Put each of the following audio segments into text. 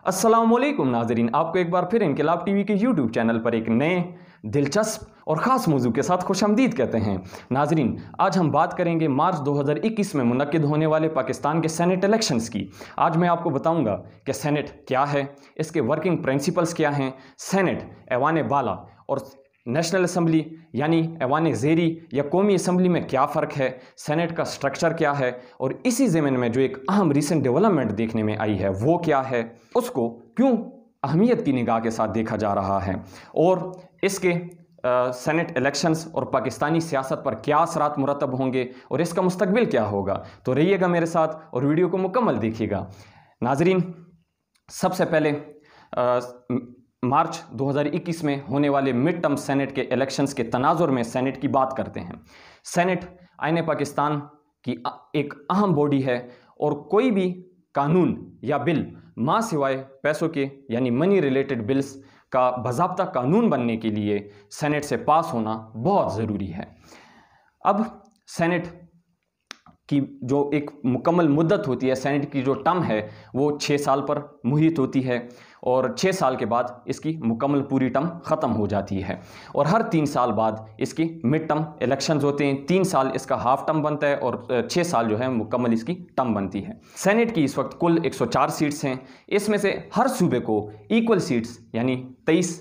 अस्सलामुअलैकुम नाजरीन, आपको एक बार फिर इनकलाब टीवी के यूट्यूब चैनल पर एक नए दिलचस्प और ख़ास मौजू के साथ खुशामदीद कहते हैं। नाजरीन, आज हम बात करेंगे मार्च 2021 में मुनक्किद होने वाले पाकिस्तान के सेनेट इलेक्शंस की। आज मैं आपको बताऊंगा कि सेनेट क्या है, इसके वर्किंग प्रिंसिपल्स क्या हैं, सेनेट ऐवान बाला और नेशनल असम्बली यानी ऐवान ज़ेरी या कौमी असम्बली में क्या फ़र्क है, सेनेट का स्ट्रक्चर क्या है और इसी ज़मीन में जो एक अहम रीसेंट डेवलपमेंट देखने में आई है वो क्या है, उसको क्यों अहमियत की निगाह के साथ देखा जा रहा है और इसके सेनेट इलेक्शंस और पाकिस्तानी सियासत पर क्या असरात मुरतब होंगे और इसका मुस्तकबिल क्या होगा। तो रहिएगा मेरे साथ और वीडियो को मुकम्मल देखिएगा। नाजरीन, सबसे पहले मार्च 2021 में होने वाले मिड टर्म सेनेट के इलेक्शंस के तनाजुर में सेनेट की बात करते हैं। सेनेट आईन पाकिस्तान की एक अहम बॉडी है और कोई भी कानून या बिल मां सिवाय पैसों के यानी मनी रिलेटेड बिल्स का बाज़ाब्ता कानून बनने के लिए सेनेट से पास होना बहुत ज़रूरी है। अब सेनेट की जो एक मुकम्मल मुद्दत होती है, सेनेट की जो टर्म है वो 6 साल पर मुहित होती है और 6 साल के बाद इसकी मुकम्मल पूरी टर्म ख़त्म हो जाती है और हर 3 साल बाद इसकी मिड टर्म इलेक्शंस होते हैं। 3 साल इसका हाफ टर्म बनता है और 6 साल जो है मुकम्मल इसकी टर्म बनती है। सेनेट की इस वक्त कुल 104 सीट्स हैं। इसमें से हर सूबे को इक्वल सीट्स यानी 23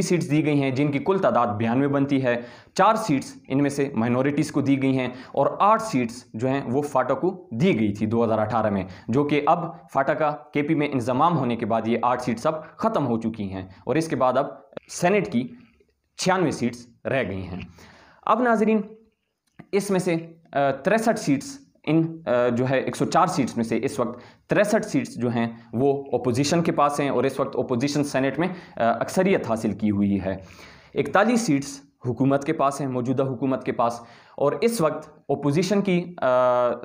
सीट्स दी गई हैं, जिनकी कुल तादाद 92 बनती है। 4 सीट्स इनमें से माइनॉरिटीज़ को दी गई हैं और 8 सीट्स जो हैं वो फाटा को दी गई थी 2018 में, जो कि अब फाटा का केपी में इंजमाम होने के बाद ये 8 सीट्स अब ख़त्म हो चुकी हैं और इसके बाद अब सेनेट की 96 सीट्स रह गई हैं। अब नाजरीन, इसमें से 63 सीट्स इन जो है 104 सीट्स में से इस वक्त 63 सीट्स जो हैं वो ओपोजिशन के पास हैं और इस वक्त ओपोजिशन सेनेट में अक्सरियत हासिल की हुई है। 41 सीट्स हुकूमत के पास हैं, मौजूदा हुकूमत के पास, और इस वक्त ओपोजिशन की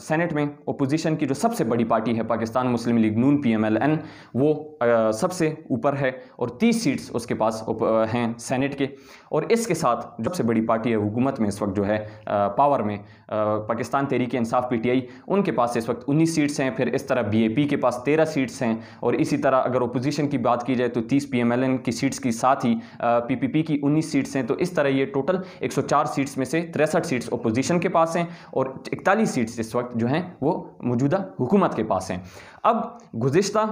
सेनेट में ओपोजिशन की जो सबसे बड़ी पार्टी है पाकिस्तान मुस्लिम लीग नून PMLN, वो सबसे ऊपर है और 30 सीट्स उसके पास हैं सेनेट के। और इसके साथ जो सबसे बड़ी पार्टी है हुकूमत में इस वक्त जो है पावर में पाकिस्तान तहरीक इंसाफ PTI, उनके पास इस वक्त 19 सीट्स हैं। फिर इस तरह BAP के पास 13 सीट्स हैं और इसी तरह अगर ओपोजिशन की बात की जाए तो 30 PMLN की सीट्स के साथ ही PPP की 19 सीट्स हैं। तो इस तरह ये टोटल 104 सीट्स में से 63 सीट्स ओपोजिशन के पास हैं और 41 सीट्स इस वक्त जो हैं वो मौजूदा हुकूमत के पास हैं। अब गुज़िश्ता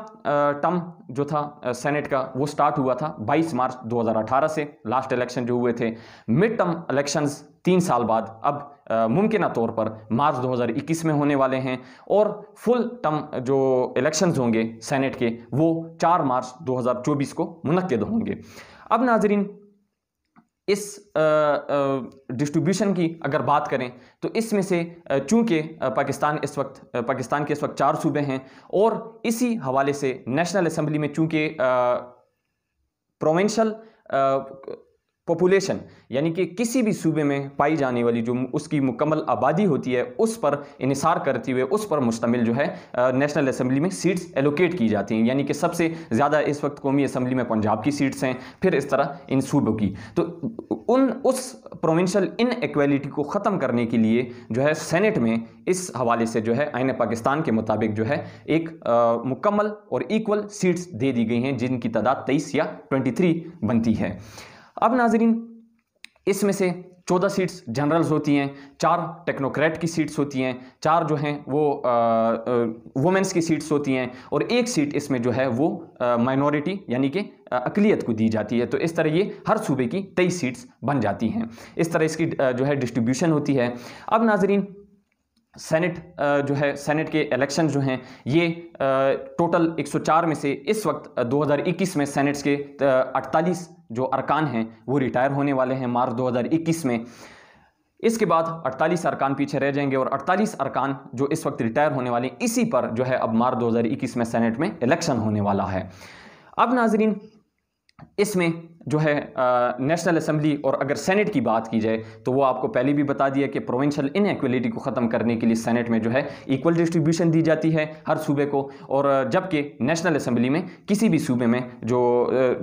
टर्म जो था सेनेट का वो स्टार्ट हुआ था 22 मार्च 2018 से, लास्ट इलेक्शन जो हुए थे। मिड टर्म इलेक्शंस 3 साल बाद अब मुमकिना तौर पर मार्च 2021 में होने वाले हैं और फुल टर्म जो इलेक्शंस होंगे सेनेट के वो 4 मार्च 2024 को मुनक्किद होंगे। अब नाजरीन, इस डिस्ट्रीब्यूशन की अगर बात करें तो इसमें से चूंकि पाकिस्तान के इस वक्त 4 सूबे हैं और इसी हवाले से नेशनल असम्बली में चूंकि प्रोविंशियल पॉपुलेशन यानी कि किसी भी सूबे में पाई जाने वाली जो उसकी मुकम्मल आबादी होती है उस पर इन्हिसार करते हुए उस पर मुश्तमिल जो है नेशनल असम्बली में सीट्स एलोकेट की जाती हैं। यानी कि सबसे ज़्यादा इस वक्त कौमी असम्बली में पंजाब की सीट्स हैं, फिर इस तरह इन सूबों की। तो उस प्रोविंशियल इनइक्वालिटी को ख़त्म करने के लिए जो है सेनेट में इस हवाले से जो है आईन पाकिस्तान के मुताबिक जो है एक मुकम्मल और इक्वल सीट्स दे दी गई हैं, जिनकी तादाद 23 या 23 बनती है। अब नाजरीन, इसमें से 14 सीट्स जनरल्स होती हैं, 4 टेक्नोक्रेट की सीट्स होती हैं, 4 जो हैं वो वुमेंस की सीट्स होती हैं और 1 सीट इसमें जो है वो माइनॉरिटी यानी कि अक़लियत को दी जाती है। तो इस तरह ये हर सूबे की 23 सीट्स बन जाती हैं। इस तरह इसकी जो है डिस्ट्रीब्यूशन होती है। अब नाजरीन, सेनेट जो है सेनेट के इलेक्शन जो हैं ये टोटल 104 में से इस वक्त 2021 में सेनेट्स के 48 जो अरकान हैं वो रिटायर होने वाले हैं मार्च 2021 में। इसके बाद 48 अरकान पीछे रह जाएंगे और 48 अरकान जो इस वक्त रिटायर होने वाले हैं, इसी पर जो है अब मार्च 2021 में सेनेट में इलेक्शन होने वाला है। अब नाजरीन, इसमें जो है नेशनल असेंबली और अगर सेनेट की बात की जाए तो वो आपको पहले भी बता दिया कि प्रोविंशियल इनइक्वालिटी को ख़त्म करने के लिए सेनेट में जो है इक्वल डिस्ट्रीब्यूशन दी जाती है हर सूबे को, और जबकि नेशनल असेंबली में किसी भी सूबे में जो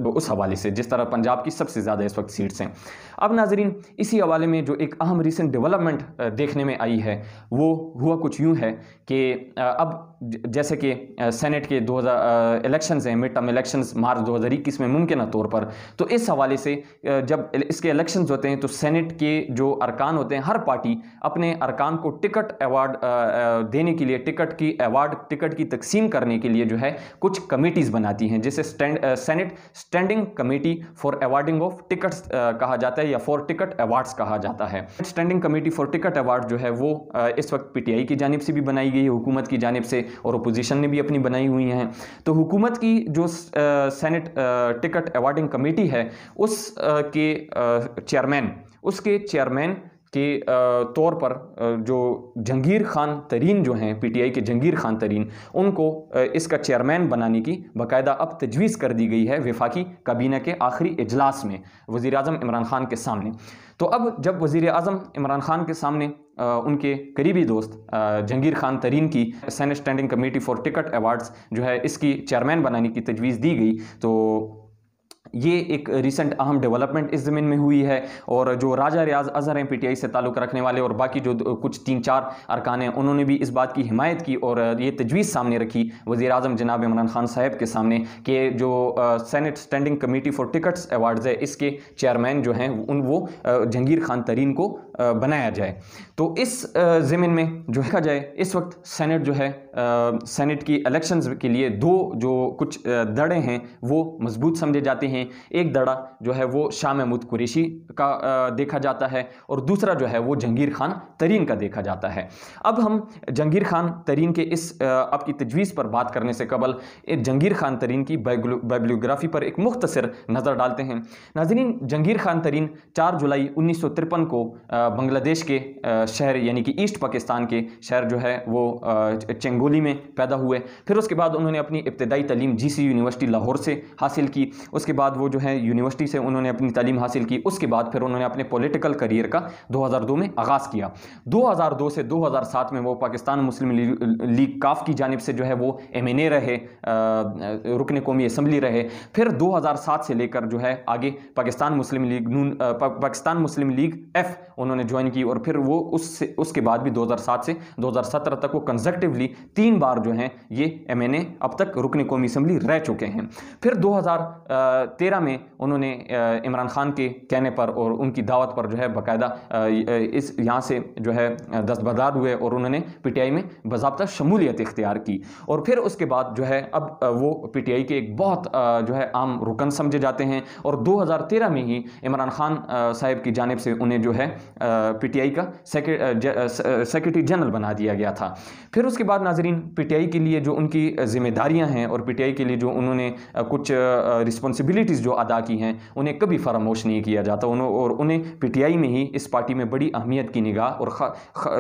उस हवाले से जिस तरह पंजाब की सबसे ज़्यादा इस वक्त सीट्स हैं। अब नाजरीन इसी हवाले में जो एक अहम रिसेंट डेवलपमेंट देखने में आई है वो हुआ कुछ यूँ है कि अब जैसे कि सेनेट के 2000 इलेक्शंस हैं, मिड टर्म इलेक्शंस मार्च 2021 में मुमकिन तौर पर, तो इस हवाले से जब इसके इलेक्शंस होते हैं तो सेनेट के जो अरकान होते हैं हर पार्टी अपने अरकान को टिकट अवार्ड देने के लिए, टिकट की तकसीम करने के लिए जो है कुछ कमेटीज़ बनाती हैं, जिसे senate standing committee for awarding of tickets कहा जाता है या फॉर टिकट अवार्ड्स कहा जाता है। Standing committee for ticket award जो है वो इस वक्त पीटीआई की जानिब से भी बनाई गई है, हुकूमत की जानिब से, और अपोजिशन ने भी अपनी बनाई हुई हैं। तो हुकूमत की जो सेनेट टिकट अवार्डिंग कमेटी है उसके चेयरमैन के तौर पर जो जहांगीर खान तरीन जो हैं, पीटीआई के जहांगीर खान तरीन, उनको इसका चेयरमैन बनाने की बाकायदा अब तजवीज़ कर दी गई है वफाकी काबीना के आखिरी इजलास में वज़ीर आज़म इमरान खान के सामने। तो अब जब वज़ीर आज़म इमरान खान के सामने उनके करीबी दोस्त जहांगीर खान तरीन की senate standing committee for ticket awards जो है इसकी चेयरमैन बनाने की तजवीज़ दी गई, तो ये एक रिसेंट अहम डेवलपमेंट इस ज़मीन में हुई है। और जो राजा रियाज अजहर हैं पीटीआई से ताल्लुक़ रखने वाले, और बाकी जो कुछ 3-4 अरकान हैं, उन्होंने भी इस बात की हिमायत की और ये तजवीज़ सामने रखी वज़ीर आज़म जनाब इमरान खान साहब के सामने कि जो senate standing committee for tickets awards है इसके चेयरमैन जो हैं वो जहांगीर खान तरीन को बनाया जाए। तो इस ज़मीन में जो देखा जाए इस वक्त सेनेट जो है सेनेट की इलेक्शंस के लिए दो जो कुछ दड़े हैं वो मजबूत समझे जाते हैं। एक दड़ा जो है वो शाह महमूद कुरैशी का देखा जाता है और दूसरा जो है वो जहांगीर खान तरीन का देखा जाता है। अब हम जहांगीर खान तरीन के इस आपकी तजवीज़ पर बात करने से कबल जहांगीर खान तरीन की बायोग्राफी पर एक मुख्तसर नज़र डालते हैं। नाज़रीन, जहांगीर खान तरीन 4 जुलाई 1953 को बांग्लादेश के शहर यानी कि ईस्ट पाकिस्तान के शहर जो है वो चंगोली में पैदा हुए। फिर उसके बाद उन्होंने अपनी इब्तदाई तालीम जीसी यूनिवर्सिटी लाहौर से हासिल की। उसके बाद वो जो है यूनिवर्सिटी से उन्होंने अपनी तालीम हासिल की। उसके बाद फिर उन्होंने अपने पॉलिटिकल करियर का 2002 में आगाज़ किया। 2002 से 2007 में वो पाकिस्तान मुस्लिम लीग काफ की जानिब से जो है वो MNA रहे, रुकन कौमी असम्बली रहे। फिर 2007 से लेकर जो है आगे पाकिस्तान मुस्लिम लीग F उन्होंने ज्वाइन की, और फिर वो उसके बाद भी 2007 से 2017 तक वो कंसेक्टिवली 3 बार जो हैं ये MNA अब तक रुकन कौमी असम्बली रह चुके हैं। फिर 2013 में उन्होंने इमरान खान के कहने पर और उनकी दावत पर जो है बाकायदा इस यहाँ से जो है दस्तबरदार हुए और उन्होंने पीटीआई में बाज़ाब्ता शमूलियत इख्तियार की। और फिर उसके बाद जो है अब वो पीटीआई के एक बहुत जो है आम रुकन समझे जाते हैं, और 2013 में ही इमरान खान साहब की जानिब से उन्हें जो है पीटीआई का सेक्रेटरी जनरल बना दिया गया था। फिर उसके बाद नाजरीन पीटीआई के लिए जो उनकी जिम्मेदारियां हैं और पीटीआई के लिए जो उन्होंने कुछ रिस्पॉन्सिबिलिटीज़ जो अदा की हैं उन्हें कभी फरामोश नहीं किया जाता, और उन्हें पीटीआई में ही इस पार्टी में बड़ी अहमियत की निगाह और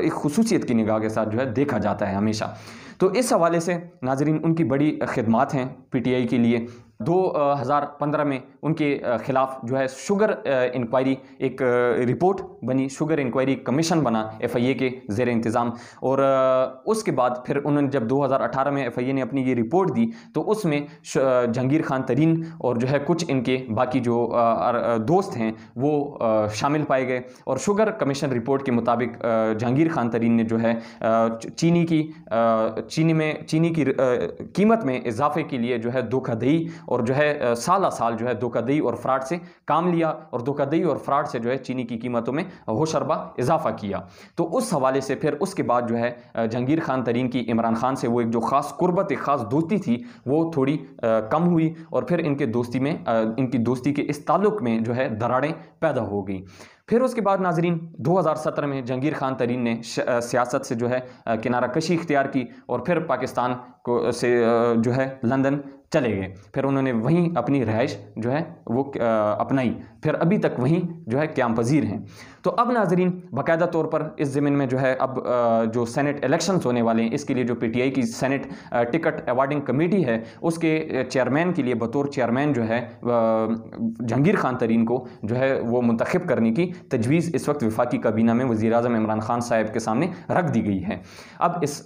एक खुसूसियत की निगाह के साथ जो है देखा जाता है हमेशा। तो इस हवाले से नाजरीन उनकी बड़ी खिदमात हैं पीटीआई के लिए। 2015 में उनके ख़िलाफ़ जो है शुगर इंक्वायरी एक रिपोर्ट बनी, शुगर इंक्वायरी कमीशन बना FIA के ज़ेर इंतज़ाम, और उसके बाद फिर उन्होंने जब 2018 में FIA ने अपनी ये रिपोर्ट दी तो उसमें जहांगीर खान तरीन और जो है कुछ इनके बाकी जो दोस्त हैं वो शामिल पाए गए। और शुगर कमीशन रिपोर्ट के मुताबिक जहांगीर खान तरीन ने जो है चीनी की कीमत में इजाफे के लिए जो है धोखाधड़ी और जो है साल जो है धोखाधड़ी और फ्रॉड से काम लिया, और धोखाधड़ी और फ्रॉड से जो है चीनी की कीमतों में होशरबा इजाफा किया। तो उस हवाले से फिर उसके बाद जो है जहांगीर खान तरीन की इमरान खान से वो एक जो ख़ास कुर्बत, एक ख़ास दोस्ती थी वो थोड़ी कम हुई, और फिर इनकी दोस्ती के इस ताल्लुक़ में जो है दरारें पैदा हो गई। फिर उसके बाद नाजरीन 2017 में जहांगीर खान तरीन ने सियासत से जो है किनारा कशी इख्तियार की, और फिर पाकिस्तान को से जो है लंदन चले गए, फिर उन्होंने वहीं अपनी रहाइश जो है वो अपनाई, फिर अभी तक वहीं जो है क़याम पज़ीर हैं। तो अब नाज़रीन बाकायदा तौर पर इस ज़मीन में जो है अब जो सेनेट इलेक्शंस होने वाले हैं, इसके लिए जो पीटीआई की सेनेट टिकट अवार्डिंग कमेटी है उसके चेयरमैन के लिए बतौर चेयरमैन जो है जहांगीर खान तरीन को जो है वो मुंतखब करने की तजवीज़ इस वक्त वफाकी काबीना में वज़ीर-ए-आज़म इमरान खान साहब के सामने रख दी गई है। अब इस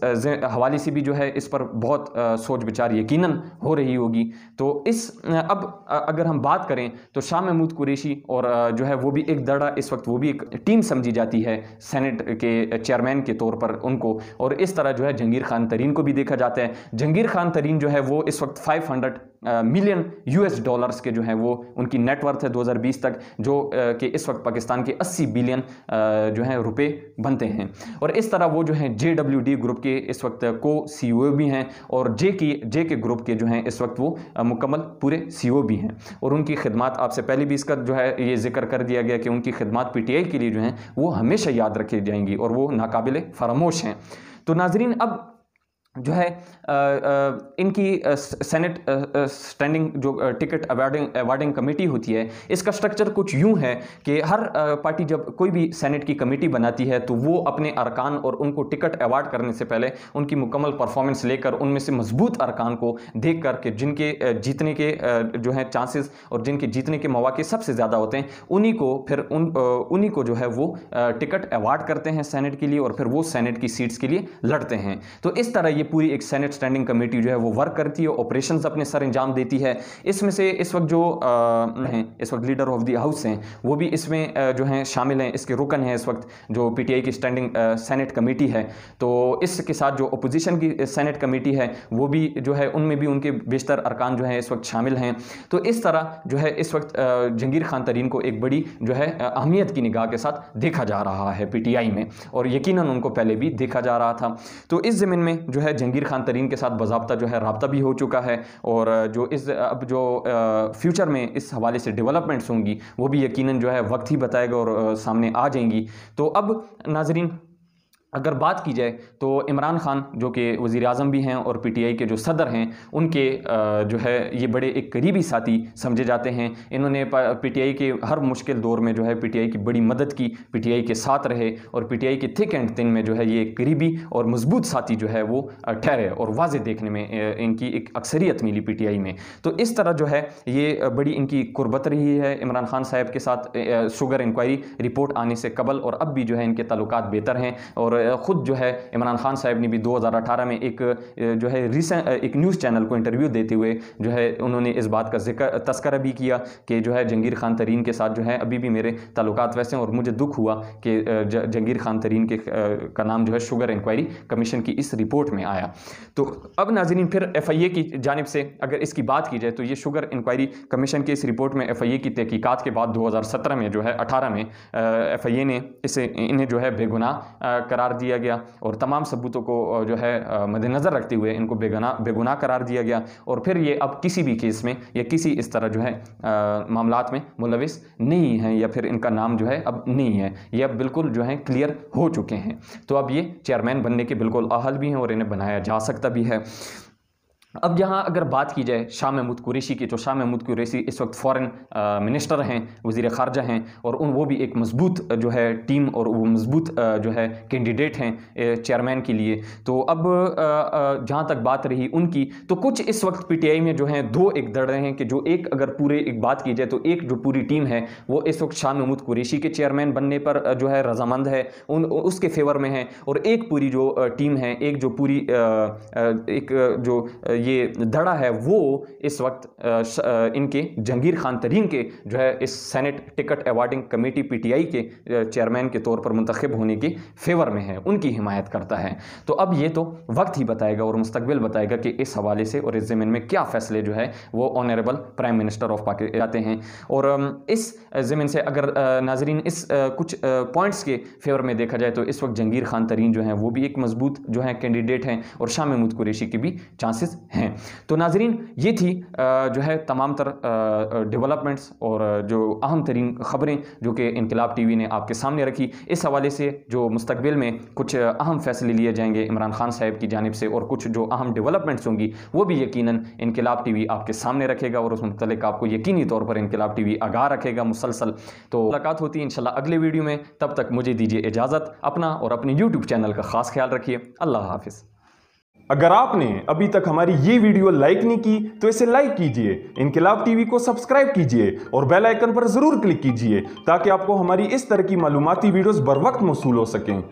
हवाले से भी जो है इस पर बहुत सोच विचार यकीनन हो रही होगी। तो अब अगर हम बात करें तो शाह महमूद कुरैशी और जो है वो भी एक दड़ा इस वक्त वो भी एक टीम समझी जाती है सेनेट के चेयरमैन के तौर पर उनको, और इस तरह जो है जहांगीर खान तरीन को भी देखा जाता है। जहांगीर खान तरीन जो है वो इस वक्त 500 मिलियन यूएस डॉलर्स के जो है वो उनकी नेटवर्थ है 2020 तक, जो कि इस वक्त पाकिस्तान के 80 बिलियन जो है रुपए बनते हैं। और इस तरह वो जो है JWD ग्रुप के इस वक्त को CEO भी हैं और जे के ग्रुप के जो हैं इस वक्त वो मुकम्मल पूरे CEO भी हैं। और उनकी खिदमात आपसे पहले भी इसका जो है ये जिक्र कर दिया गया कि उनकी खिदमात PTI के लिए जो हैं वो हमेशा याद रखी जाएंगी और वो नाकाबिले फरामोश हैं। तो नाजरीन अब जो है इनकी सेनेट स्टैंडिंग जो टिकट अवार्डिंग कमेटी होती है, इसका स्ट्रक्चर कुछ यूं है कि हर पार्टी जब कोई भी सेनेट की कमेटी बनाती है तो वो अपने अरकान और उनको टिकट अवार्ड करने से पहले उनकी मुकम्मल परफॉर्मेंस लेकर उनमें से मजबूत अरकान को देख कर के जिनके जीतने के जो है चांसेस और जिनके जीतने के मौके सबसे ज़्यादा होते हैं उन्हीं को फिर उन्हीं को जो है वो टिकट अवार्ड करते हैं सेनेट के लिए और फिर वो सेनेट की सीट्स के लिए लड़ते हैं। तो इस तरह ये पूरी एक सेनेट स्टैंडिंग कमेटी जो है वो वर्क करती है, ऑपरेशंस अपने सर अंजाम देती है। इसमें से इस वक्त जो हैं इस वक्त लीडर ऑफ द हाउस हैं वो भी इसमें जो हैं शामिल हैं, इसके रुकन हैं इस वक्त जो पीटीआई की स्टैंडिंग सेनेट कमेटी है। तो इसके साथ जो अपोजिशन की सेनेट कमेटी है वो भी जो है उनमें भी उनके बेशतर अरकान जो हैं इस वक्त शामिल हैं। तो इस तरह जो है इस वक्त जहांगीर खान तरीन को एक बड़ी जो है अहमियत की निगाह के साथ देखा जा रहा है पीटीआई में, और यकीनन उनको पहले भी देखा जा रहा था। तो इस ज़मीन में जो है जहांगीर खान तरीन के साथ बाज़ाब्ता जो है राब्ता भी हो चुका है, और जो अब जो फ्यूचर में इस हवाले से डेवलपमेंट्स होंगी वो भी यकीनन जो है वक्त ही बताएगा और सामने आ जाएंगी। तो अब नाजरीन अगर बात की जाए तो इमरान खान जो कि वज़ीर-ए-आज़म भी हैं और पीटीआई के जो सदर हैं उनके जो है ये बड़े एक करीबी साथी समझे जाते हैं। इन्होंने पीटीआई के हर मुश्किल दौर में जो है पीटीआई की बड़ी मदद की, पीटीआई के साथ रहे और पीटीआई के थिक एंड थिन में जो है ये करीबी और मजबूत साथी जो है वो ठहरे और वाज़े देखने में इनकी एक अक्सरियत मिली पीटीआई में। तो इस तरह जो है ये बड़ी इनकी कुर्बत रही है इमरान खान साहब के साथ शुगर इंक्वायरी रिपोर्ट आने से कबल, और अब भी जो है इनके ताल्लुकात बेहतर हैं। और ख़ुद जो है इमरान खान साहब ने भी 2018 में एक जो है एक न्यूज़ चैनल को इंटरव्यू देते हुए जो है उन्होंने इस बात का तस्करा भी किया कि जो है जहांगीर खान तरीन के साथ जो है अभी भी मेरे ताल्लुकात वैसे हैं, और मुझे दुख हुआ कि जहांगीर खान तरीन का नाम जो है शुगर इंक्वायरी कमीशन की इस रिपोर्ट में आया। तो अब नाज़रीन फिर FIA की जानिब से अगर इसकी बात की जाए तो ये शुगर इंक्वायरी कमीशन की इस रिपोर्ट में FIA की तहकीकात के बाद 2017 में जो है 18 में FIA ने इन्हें जो है बेगुनाह करार दिया गया और तमाम सबूतों को जो है मद्देनज़र रखते हुए इनको बेगुनाह करार दिया गया। और फिर ये अब किसी भी केस में या किसी इस तरह जो है मामलात में मुलविस नहीं है या फिर इनका नाम जो है अब नहीं है, ये अब बिल्कुल जो है क्लियर हो चुके हैं। तो अब ये चेयरमैन बनने के बिल्कुल अहल भी हैं और इन्हें बनाया जा सकता भी है। अब यहाँ अगर बात की जाए शाह महमूद कुरैशी की, तो शाह महमूद कुरैशी इस वक्त फ़ॉरेन मिनिस्टर हैं, वज़ीर ख़ारजा हैं, और वो भी एक मजबूत जो है टीम और वो मजबूत जो है कैंडिडेट हैं चेयरमैन के लिए। तो अब जहाँ तक बात रही उनकी, तो कुछ इस वक्त पीटीआई में जो हैं दो एक दड़ रहे हैं कि जो एक अगर पूरे एक बात की जाए तो एक जो पूरी टीम है वो इस वक्त शाह महमूद कुरैशी के चेयरमैन बनने पर जो है रजामंद है, उसके फेवर में है, और एक पूरी जो टीम है, एक जो पूरी एक जो ये धड़ा है वो इस वक्त इनके जहांगीर खान तरीन के जो है इस senate ticket awarding committee PTI के चेयरमैन के तौर पर मुंतखब होने के फेवर में है, उनकी हिमायत करता है। तो अब ये तो वक्त ही बताएगा और मुस्तकबिल बताएगा कि इस हवाले से और इस ज़मीन में क्या फ़ैसले जो है वो honourable prime minister of Pakistan जाते हैं। और इस ज़मीन से अगर नाजरीन इस कुछ पॉइंट्स के फेवर में देखा जाए तो इस वक्त जहांगीर खान तरीन जो है वो भी एक मजबूत जो है कैंडिडेट हैं और शाह महमूद कुरैशी के भी चांसेस हैं। तो नाजरीन, ये थी जो है तमाम तर डेवलपमेंट्स और जो अहम तरीन ख़बरें जो कि इनकलाब टीवी ने आपके सामने रखी। इस हवाले से जो मुस्तकबिल में कुछ अहम फैसले लिए जाएंगे इमरान खान साहब की जानिब से और कुछ जो अहम डेवलपमेंट्स होंगी वो भी यकीनन इनकलाब टीवी आपके सामने रखेगा और उस मुतल्लिक़ आपको यकीनी तौर पर इनकलाब टीवी आगाह रखेगा मुसलसल। तो मुलाकात होती है इंशाल्लाह अगले वीडियो में। तब तक मुझे दीजिए इजाज़त। अपना और अपने यूट्यूब चैनल का ख़ास ख्याल रखिए। अल्लाह हाफिज़। अगर आपने अभी तक हमारी ये वीडियो लाइक नहीं की तो इसे लाइक कीजिए, इनकलाब टीवी को सब्सक्राइब कीजिए और बेल आइकन पर जरूर क्लिक कीजिए ताकि आपको हमारी इस तरह की मालूमाती वीडियोस बर वक्त मौसूल हो सकें।